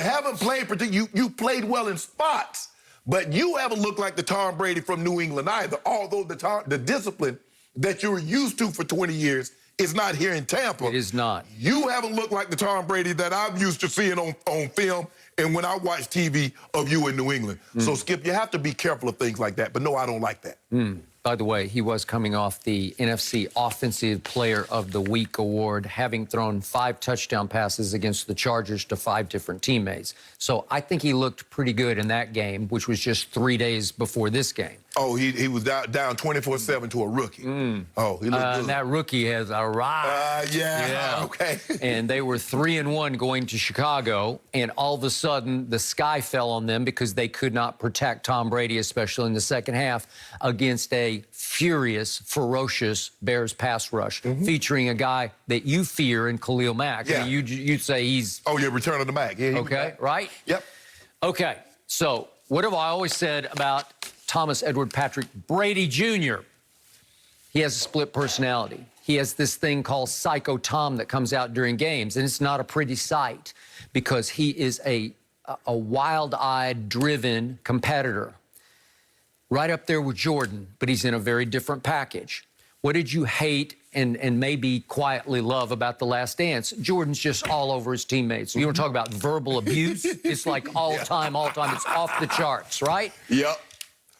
haven't played you played well in spots, but you haven't looked like the Tom Brady from New England either, although the discipline that you were used to for 20 years is not here in Tampa. It is not. You haven't looked like the Tom Brady that I'm used to seeing on film and when I watch TV of you in New England. So, Skip, you have to be careful of things like that. But, no, I don't like that. By the way, he was coming off the NFC Offensive Player of the Week award, having thrown 5 touchdown passes against the Chargers to 5 different teammates. So I think he looked pretty good in that game, which was just 3 days before this game. Oh, he was down 24-7 to a rookie. Oh, he looked good. That rookie has arrived. Yeah, okay. And they were 3-1 going to Chicago, and all of a sudden the sky fell on them because they could not protect Tom Brady, especially in the second half, against a furious, ferocious Bears pass rush, featuring a guy that you fear in Khalil Mack. Yeah. I mean, you'd say he's... Oh, yeah, return of the Mack. Yeah, okay, right? Yep. Okay, so what have I always said about Thomas Edward Patrick Brady Jr.? He has a split personality. He has this thing called Psycho Tom that comes out during games, and it's not a pretty sight because he is a wild-eyed, driven competitor. Right up there with Jordan, but he's in a very different package. What did you hate and maybe quietly love about The Last Dance? Jordan's just all over his teammates. You want to talk about verbal abuse? It's like all time. It's off the charts, right? Yep.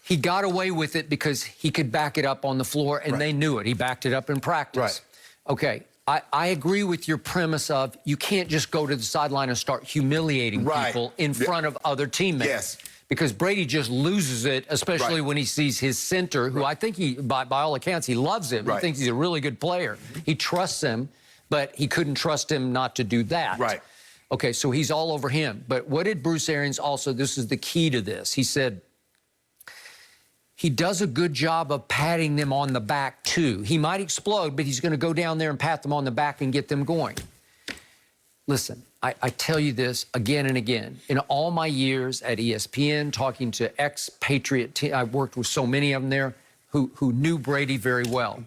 He got away with it because he could back it up on the floor, and they knew it. He backed it up in practice. Right. Okay, I agree with your premise of you can't just go to the sideline and start humiliating people in front of other teammates. Yes. Because Brady just loses it, especially when he sees his center, who I think by all accounts, he loves him. He thinks he's a really good player. He trusts him, but he couldn't trust him not to do that. Right. Okay, so he's all over him. But what did Bruce Arians also, this is the key to this, he said, he does a good job of patting them on the back, too. He might explode, but he's going to go down there and pat them on the back and get them going. Listen, I tell you this again and again. In all my years at ESPN, talking to ex-Patriot, I've worked with so many of them there who knew Brady very well.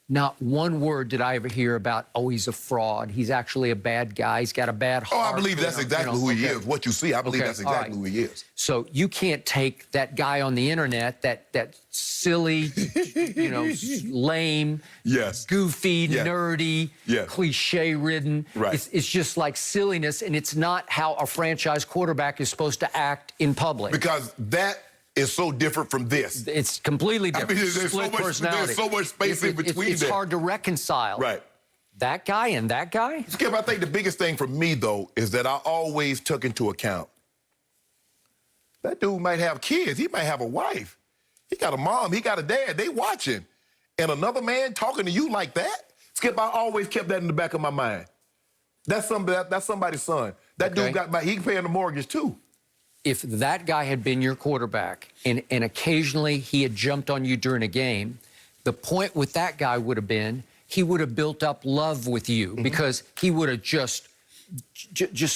Not one word did I ever hear about, oh, he's a fraud. He's actually a bad guy. He's got a bad heart. Oh, I believe that's exactly who he is. What you see, I believe that's exactly who he is. So you can't take that guy on the internet, that silly, lame, goofy, nerdy, cliche-ridden. It's just like silliness, and it's not how a franchise quarterback is supposed to act in public. Because that is so different from this. It's completely different. I mean, there's so much space in between. It's hard to reconcile. Right. That guy and that guy? Skip, I think the biggest thing for me, though, is that I always took into account that dude might have kids. He might have a wife. He got a mom. He got a dad. They watching. And another man talking to you like that? Skip, I always kept that in the back of my mind. That's somebody's son. That dude he paying the mortgage, too. If that guy had been your quarterback and occasionally he had jumped on you during a game, the point with that guy would have been he would have built up love with you because he would have just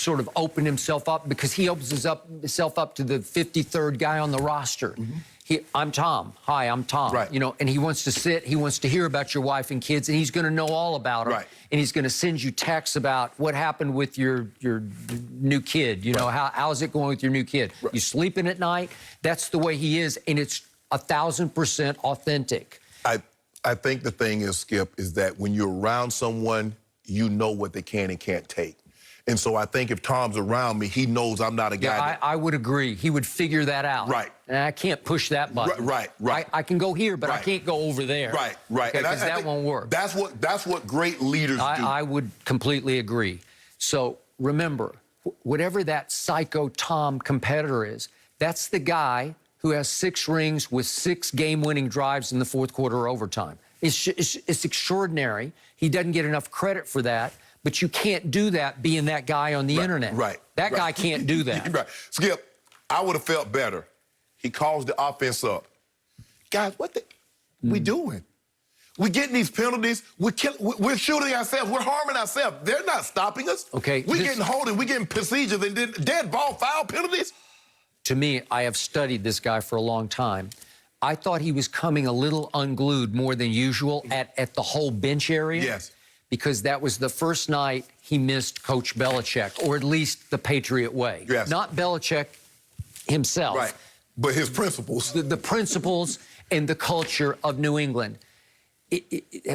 sort of opened himself up because he opens himself up to the 53rd guy on the roster. I'm Tom. Hi, I'm Tom. Right. You know, and he wants to sit, he wants to hear about your wife and kids, and he's going to know all about them. Right. And he's going to send you texts about what happened with your new kid. You know, how's it going with your new kid? You sleeping at night? That's the way he is, and it's 1,000% authentic. I think the thing is, Skip, is that when you're around someone, you know what they can and can't take. And so I think if Tom's around me, he knows I'm not a guy. Yeah, I would agree. He would figure that out. Right. And I can't push that button. Right. I can go here, but I can't go over there. Right. Because that won't work. That's what great leaders do. I would completely agree. So remember, whatever that Psycho Tom competitor is, that's the guy who has 6 rings with 6 game-winning drives in the fourth quarter or overtime. It's extraordinary. He doesn't get enough credit for that. But you can't do that being that guy on the internet. That guy can't do that. Skip, I would have felt better. He calls the offense up. Guys, what we doing? We're getting these penalties. We're shooting ourselves. We're harming ourselves. They're not stopping us. Okay. We're getting holding. We're getting procedures and then dead ball foul penalties. To me, I have studied this guy for a long time. I thought he was coming a little unglued more than usual at the whole bench area. Yes. because that was the first night he missed Coach Belichick, or at least the Patriot way. Yes. Not Belichick himself. Right. But his principles. The principles and the culture of New England.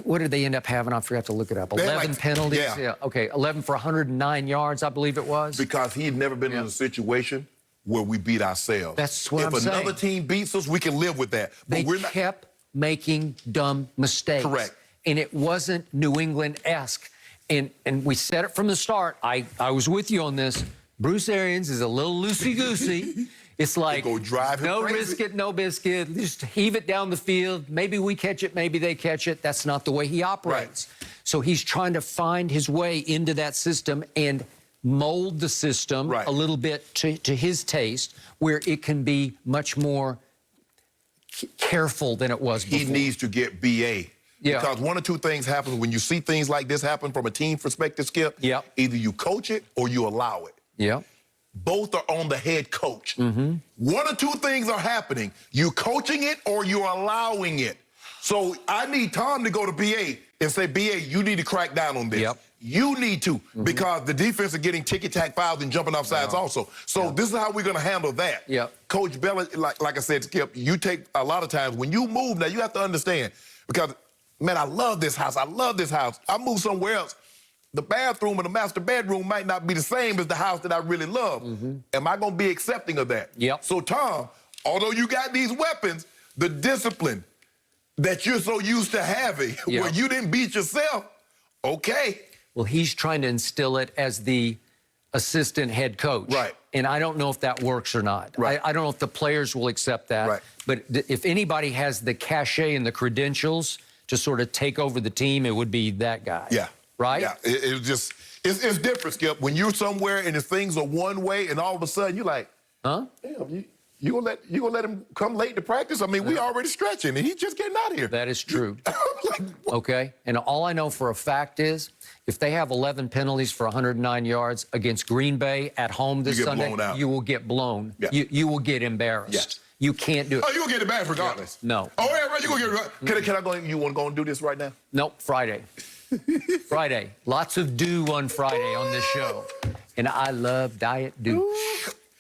What did they end up having? I forgot to look it up. 11 penalties? Yeah. Okay, 11 for 109 yards, I believe it was. Because he had never been in a situation where we beat ourselves. That's what I'm saying. If another team beats us, we can live with that. But They kept making dumb mistakes. Correct. And it wasn't New England-esque. And we said it from the start. I was with you on this. Bruce Arians is a little loosey-goosey. It's like, go drive him no crazy. risk it, no biscuit. Just heave it down the field. Maybe we catch it, maybe they catch it. That's not the way he operates. Right. So he's trying to find his way into that system and mold the system a little bit to his taste, where it can be much more careful than it was before. He needs to get BA. Yeah. Because one or two things happen when you see things like this happen from a team perspective, Skip. Yep. Either you coach it or you allow it. Yeah. Both are on the head coach. One or two things are happening. You coaching it or you're allowing it. So I need Tom to go to BA and say, BA, you need to crack down on this. Yep. You need to, because the defense are getting ticky-tack fouls and jumping off sides also. So this is how we're going to handle that. Yep. Coach Bella, like I said, Skip, you take a lot of times, when you move now, you have to understand, because, man, I love this house. I love this house. I move somewhere else. The bathroom and the master bedroom might not be the same as the house that I really love. Am I going to be accepting of that? Yep. So, Tom, although you got these weapons, the discipline that you're so used to having, where you didn't beat yourself, okay. Well, he's trying to instill it as the assistant head coach. Right. And I don't know if that works or not. Right. I don't know if the players will accept that. Right. But if anybody has the cachet and the credentials to sort of take over the team, it would be that guy. Yeah. Right? Yeah. It's just, it's different, Skip. When you're somewhere and the things are one way and all of a sudden you're like, huh? Damn, you gonna let him come late to practice? I mean, we already stretching and he's just getting out of here. That is true. Like, Okay? And all I know for a fact is, if they have 11 penalties for 109 yards against Green Bay at home this You get Sunday, blown out. you will get blown. Yeah. You will get embarrassed. Yes. You can't do it. Oh, you gonna get it back regardless? No. Oh, yeah, right, you gonna get it right. Can I go, you wanna go and do this right now? Nope, Friday. Friday. Lots of dew on Friday on this show. And I love Diet Dew.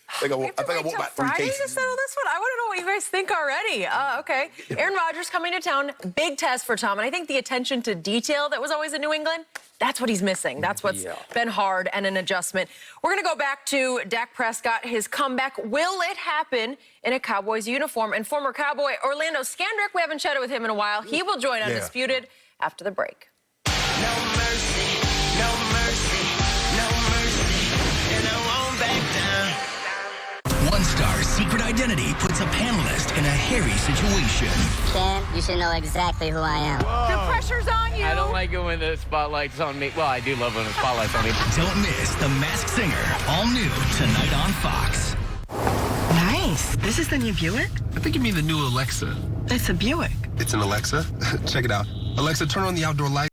I think I want about 3 Friday cases. to settle this one? I want to know what you guys think already. Okay. Aaron Rodgers coming to town. Big test for Tom. And I think the attention to detail that was always in New England, that's what he's missing. That's what's been hard and an adjustment. We're going to go back to Dak Prescott, his comeback. Will it happen in a Cowboys uniform? And former Cowboy Orlando Scandrick, we haven't chatted with him in a while. He will join Undisputed after the break. No mercy, no mercy, no mercy, and I won't back down. One Star's secret identity puts a panelist in a hairy situation. Shan, you should know exactly who I am. The pressure's on you. I don't like it when the spotlight's on me. Well, I do love when the spotlight's on me. Don't miss The Masked Singer, all new tonight on Fox. Nice. This is the new Buick? I think you mean the new Alexa. It's a Buick. It's an Alexa? Check it out. Alexa, turn on the outdoor lights.